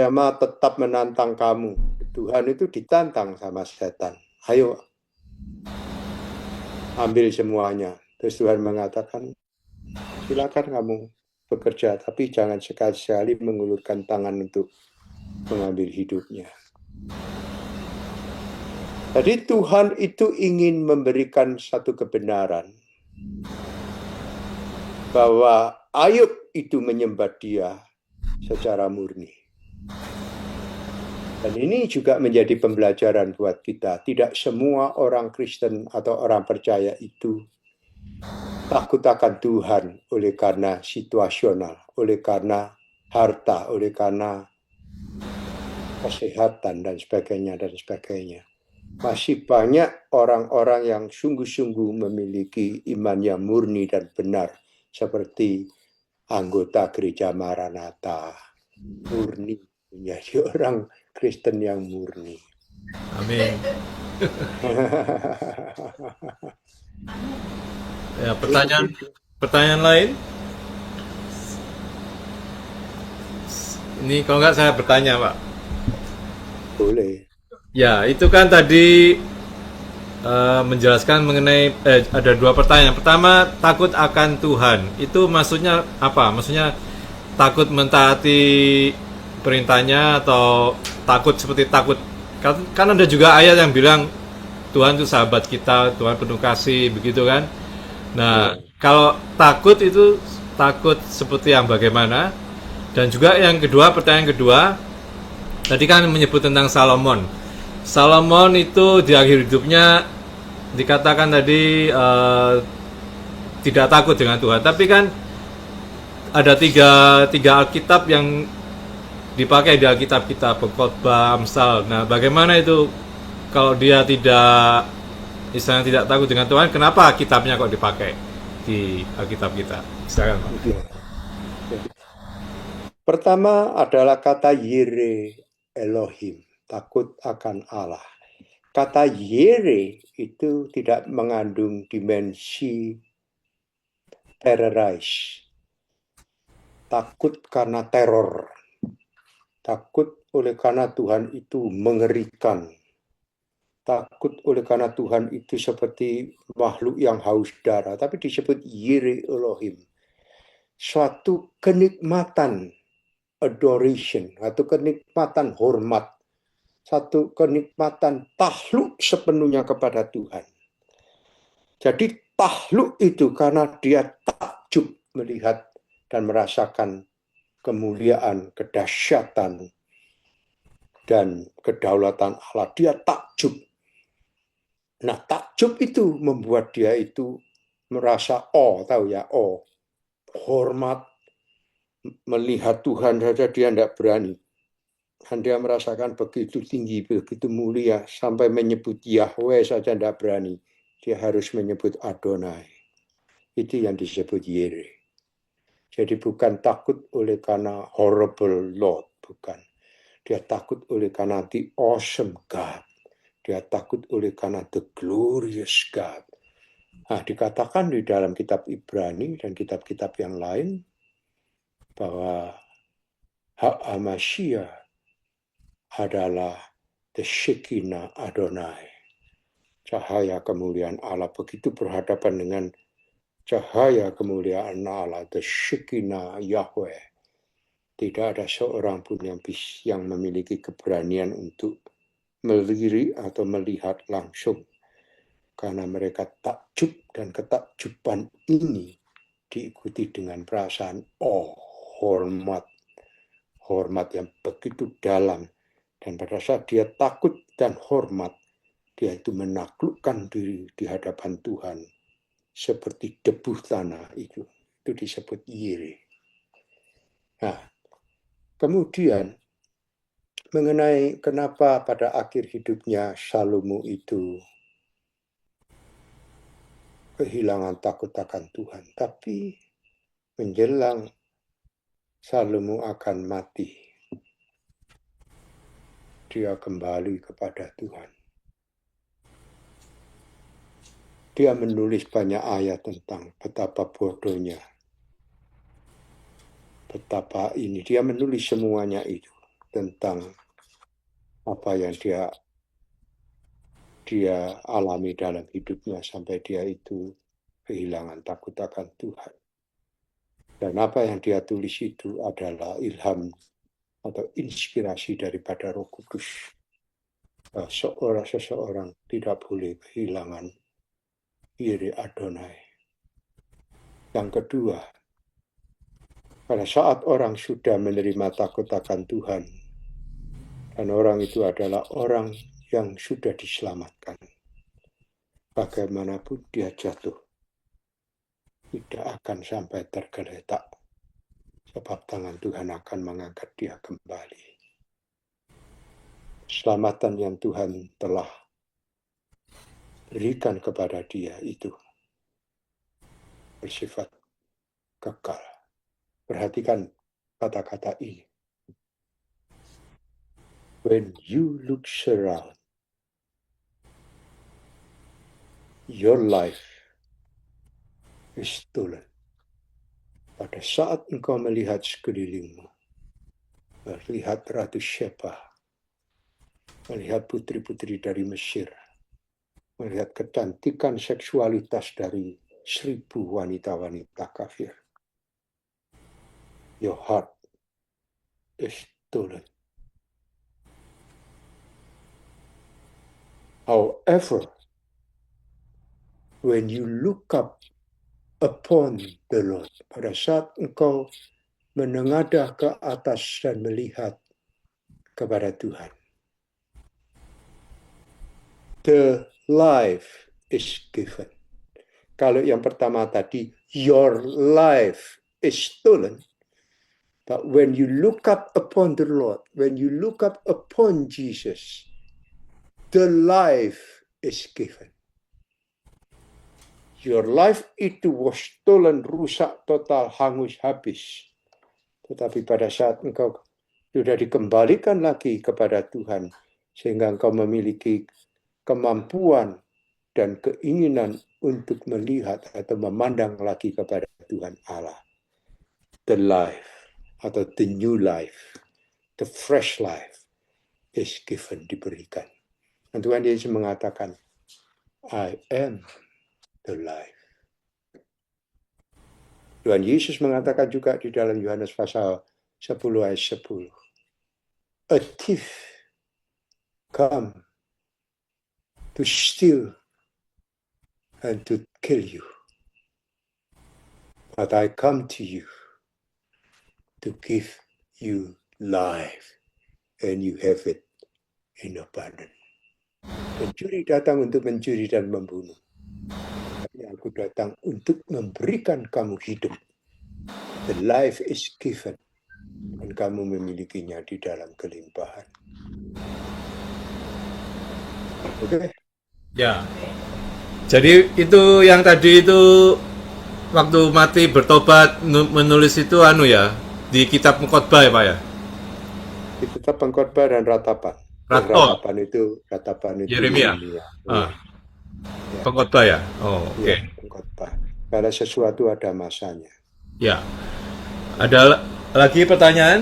mah tetap menantang kamu. Tuhan itu ditantang sama setan. Ayo, ambil semuanya. Terus Tuhan mengatakan, silakan kamu bekerja, tapi jangan sekali-sekali mengulurkan tangan untuk mengambil hidupnya. Jadi Tuhan itu ingin memberikan satu kebenaran bahwa Ayub itu menyembah Dia secara murni. Dan ini juga menjadi pembelajaran buat kita. Tidak semua orang Kristen atau orang percaya itu takut akan Tuhan oleh karena situasional, oleh karena harta, oleh karena kesehatan dan sebagainya. Masih banyak orang-orang yang sungguh-sungguh memiliki iman yang murni dan benar, seperti anggota gereja Maranatha, murni, menjadi orang Kristen yang murni.
Amin. Ya, pertanyaan lain? Ini kalau nggak saya bertanya, Pak.
Boleh.
Ya, itu kan tadi menjelaskan mengenai ada dua pertanyaan. Pertama, takut akan Tuhan. Itu maksudnya apa? Maksudnya takut mentaati perintahnya atau takut seperti takut? Kan ada juga ayat yang bilang Tuhan itu sahabat kita, Tuhan penuh kasih, begitu kan? Nah, kalau takut itu takut seperti yang bagaimana? Dan juga yang kedua, pertanyaan kedua, tadi kan menyebut tentang Salomon. Salomon itu di akhir hidupnya dikatakan tadi tidak takut dengan Tuhan. Tapi kan ada tiga Alkitab yang dipakai di Alkitab kita, Khotbah, Amsal. Nah, bagaimana itu kalau dia tidak istilahnya tidak takut dengan Tuhan, kenapa kitabnya kok dipakai di Alkitab kita? Silakan, Pak.
Pertama adalah kata Yire Elohim, takut akan Allah. Kata Yire itu tidak mengandung dimensi terrorize. Takut karena teror. Takut oleh karena Tuhan itu mengerikan. Takut oleh karena Tuhan itu seperti makhluk yang haus darah. Tapi disebut Yire Elohim. Suatu kenikmatan, adoration, atau kenikmatan hormat, satu kenikmatan tahluk sepenuhnya kepada Tuhan. Jadi tahluk itu karena dia takjub melihat dan merasakan kemuliaan, kedahsyatan, dan kedaulatan Allah. Dia takjub. Nah, takjub itu membuat dia itu merasa tahu ya, hormat, melihat Tuhan saja dia tidak berani. Dan dia merasakan begitu tinggi, begitu mulia, sampai menyebut Yahweh saja tidak berani. Dia harus menyebut Adonai. Itu yang disebut Yire. Jadi bukan takut oleh karena horrible Lord, bukan. Dia takut oleh karena the awesome God. Dia takut oleh karena the glorious God. Nah, dikatakan di dalam kitab Ibrani dan kitab-kitab yang lain bahwa Ha'amashiach adalah the Shekinah Adonai. Cahaya kemuliaan Allah begitu berhadapan dengan cahaya kemuliaan Allah, the Shekinah Yahweh. Tidak ada seorang pun yang memiliki keberanian untuk melirik atau melihat langsung. Karena mereka takjub dan ketakjuban ini diikuti dengan perasaan hormat yang begitu dalam. Dan pada saat dia takut dan hormat, dia itu menaklukkan diri di hadapan Tuhan seperti debu tanah itu disebut yire. Nah, kemudian mengenai kenapa pada akhir hidupnya Salomo itu kehilangan takut akan Tuhan, tapi menjelang Salomo akan mati, dia kembali kepada Tuhan. Dia menulis banyak ayat tentang betapa bodohnya, betapa ini. Dia menulis semuanya itu tentang apa yang dia alami dalam hidupnya sampai dia itu kehilangan takut akan Tuhan. Dan apa yang dia tulis itu adalah ilham atau inspirasi daripada Roh Kudus. Seseorang tidak boleh kehilangan Yire Adonai. Yang kedua, pada saat orang sudah menerima takut akan Tuhan, dan orang itu adalah orang yang sudah diselamatkan, bagaimanapun dia jatuh, tidak akan sampai tergeletak, sebab tangan Tuhan akan mengangkat dia kembali. Keselamatan yang Tuhan telah berikan kepada dia itu bersifat kekal. Perhatikan kata-kata ini. When you look around, your life is stolen. Pada saat engkau melihat sekelilingmu, melihat Ratu Sheba, melihat putri-putri dari Mesir, melihat kecantikan seksualitas dari 1000 wanita-wanita kafir, your heart is stolen. However, when you look up upon the Lord, pada saat engkau menengadah ke atas dan melihat kepada Tuhan, the life is given. Kalau yang pertama tadi, your life is stolen. But when you look up upon the Lord, when you look up upon Jesus, the life is given. Your life itu was stolen, rusak total, hangus habis. Tetapi pada saat engkau sudah dikembalikan lagi kepada Tuhan, sehingga engkau memiliki kemampuan dan keinginan untuk melihat atau memandang lagi kepada Tuhan Allah. The life atau the new life, the fresh life is given, diberikan. Dan Tuhan Yesus mengatakan, I am the life. Tuhan Yesus mengatakan juga di dalam Yohanes pasal 10 ayat 10. A thief come to steal and to kill you. But I come to you to give you life and you have it in abundance. Pencuri datang untuk mencuri dan membunuh. Tapi aku datang untuk memberikan kamu hidup. The life is given. Dan kamu memilikinya di dalam kelimpahan. Oke?
Ya. Jadi itu yang tadi itu waktu mati bertobat menulis itu ya di kitab Pengkhotbah ya Pak ya?
Di kitab Pengkhotbah dan Ratapan. Ratapan itu
Yeremia.
Ya.
Pengkhotbah ya. Oh, oke. Okay.
khotbah. Segala sesuatu ada masanya.
Ya. Ada lagi pertanyaan?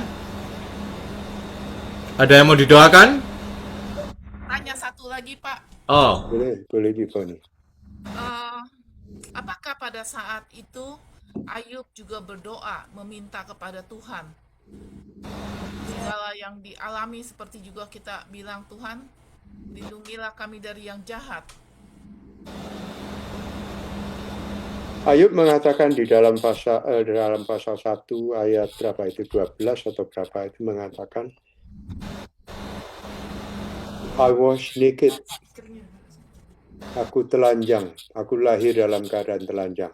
Ada yang mau didoakan?
Tanya satu lagi, Pak.
Oh,
Boleh Diponi.
Apakah pada saat itu Ayub juga berdoa meminta kepada Tuhan? Segala yang dialami seperti juga kita bilang, Tuhan, lindungilah kami dari yang jahat.
Ayub mengatakan di dalam pasal 1 ayat berapa itu 12 atau berapa itu mengatakan I was naked. Aku telanjang, aku lahir dalam keadaan telanjang.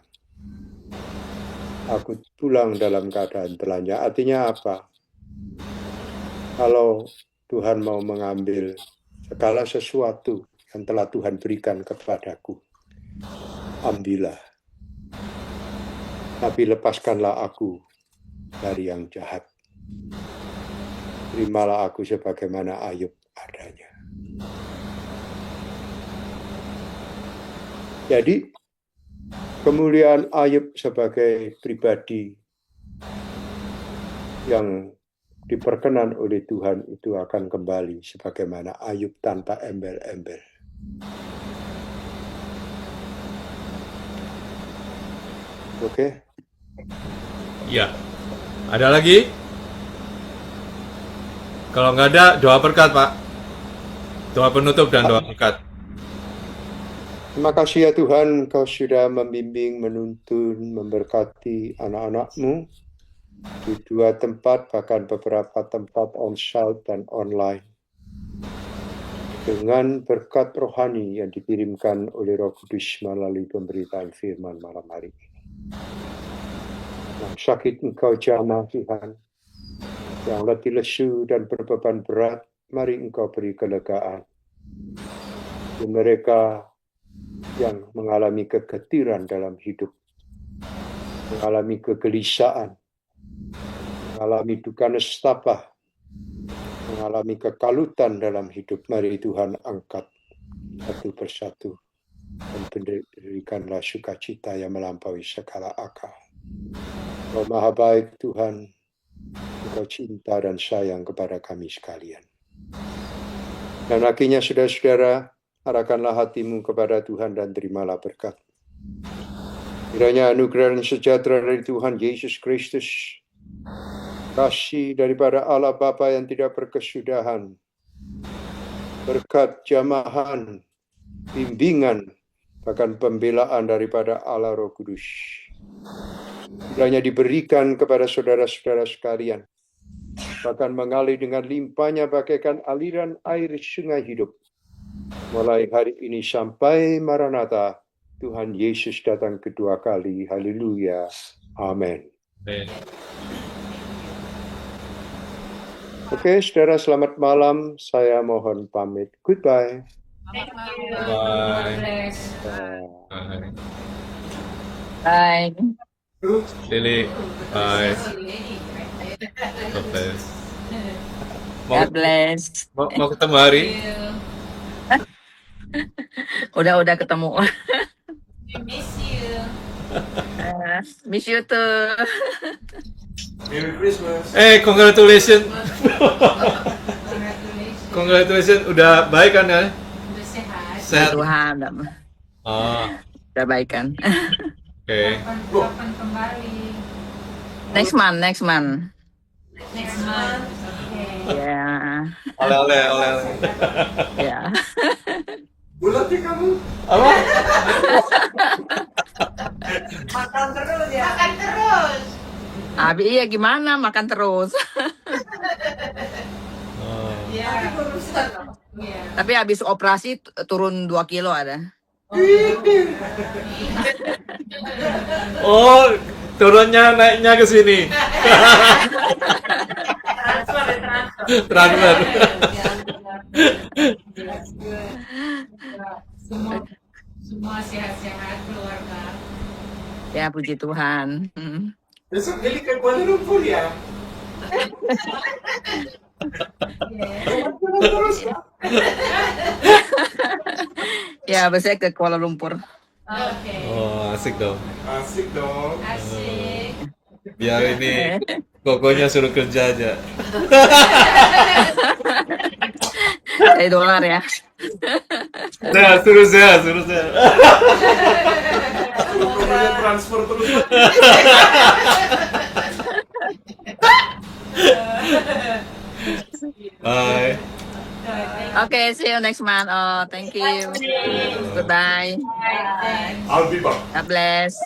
Aku pulang dalam keadaan telanjang. Artinya apa? Kalau Tuhan mau mengambil segala sesuatu yang telah Tuhan berikan kepadaku, ambillah. Tapi lepaskanlah aku dari yang jahat. Terimalah aku sebagaimana Ayub adanya. Jadi, kemuliaan Ayub sebagai pribadi yang diperkenan oleh Tuhan itu akan kembali sebagaimana Ayub tanpa embel-embel. Oke?
ya. Ada lagi? Kalau nggak ada, doa berkat, Pak. Doa penutup dan doa berkat.
Terima kasih ya Tuhan, Kau sudah membimbing, menuntun, memberkati anak-anak-Mu di 2 tempat, bahkan beberapa tempat on-site dan online. Dengan berkat rohani yang dikirimkan oleh Roh Kudus melalui pemberitaan firman malam hari ini. Yang sakit Engkau jamah Tuhan, yang letih lesu dan berbeban berat, mari Engkau beri kelegaan. Bagi mereka yang mengalami kegetiran dalam hidup, mengalami kegelisahan, mengalami duka nestapa, mengalami kekalutan dalam hidup, mari Tuhan angkat satu persatu dan berikanlah sukacita yang melampaui segala akal. Kau Maha Baik Tuhan, Engkau cinta dan sayang kepada kami sekalian. Dan akhirnya saudara-saudara, arahkanlah hatimu kepada Tuhan dan terimalah berkat. Kiranya anugerah dan sejahtera dari Tuhan Yesus Kristus, kasih daripada Allah Bapa yang tidak berkesudahan, berkat jamahan, bimbingan, bahkan pembelaan daripada Allah Roh Kudus, kiranya diberikan kepada saudara-saudara sekalian, bahkan mengalir dengan limpahnya bagaikan aliran air sungai hidup. Mulai hari ini sampai Maranatha, Tuhan Yesus datang kedua kali. Haleluya. Amin. Oke, saudara, selamat malam. Saya mohon pamit. Goodbye.
Bye.
Bye.
Lily. Bye. God bless.
God bless.
Mau ketemu hari?
Udah ketemu.
Miss you.
Miss you too.
Merry Christmas.
Congratulations. Congratulations, udah baik kan ya?
Udah sehat.
Sehat.
Tuhan,
Oh,
udah baik kan.
oke.
Kapan kembali?
Next month.
Next month. Okay.
Ya,
Oleh-oleh.
ya.
Bulat ya kamu?
Apa?
Makan terus ya. Makan terus.
Abi iya gimana makan terus.
Oh.
Ya. Iya.
Tapi habis operasi turun 2 kilo ada.
Oh, turunnya naiknya ke sini. Transfer.
Semua sehat-sehat keluarga.
Ya puji Tuhan.
Besok Geli ke Kuala Lumpur ya?
Ya, besok ke Kuala Lumpur.
Oh, asik dong.
Asik dong.
Biar ini kokonya suruh kerja aja.
Dari dolar ya.
Nah, suruh saya, suruh saya.
Suruh kokonya transfer terus.
Bye.
Okay, see you next month. Oh, thank you. Goodbye.
I'll be back.
God bless.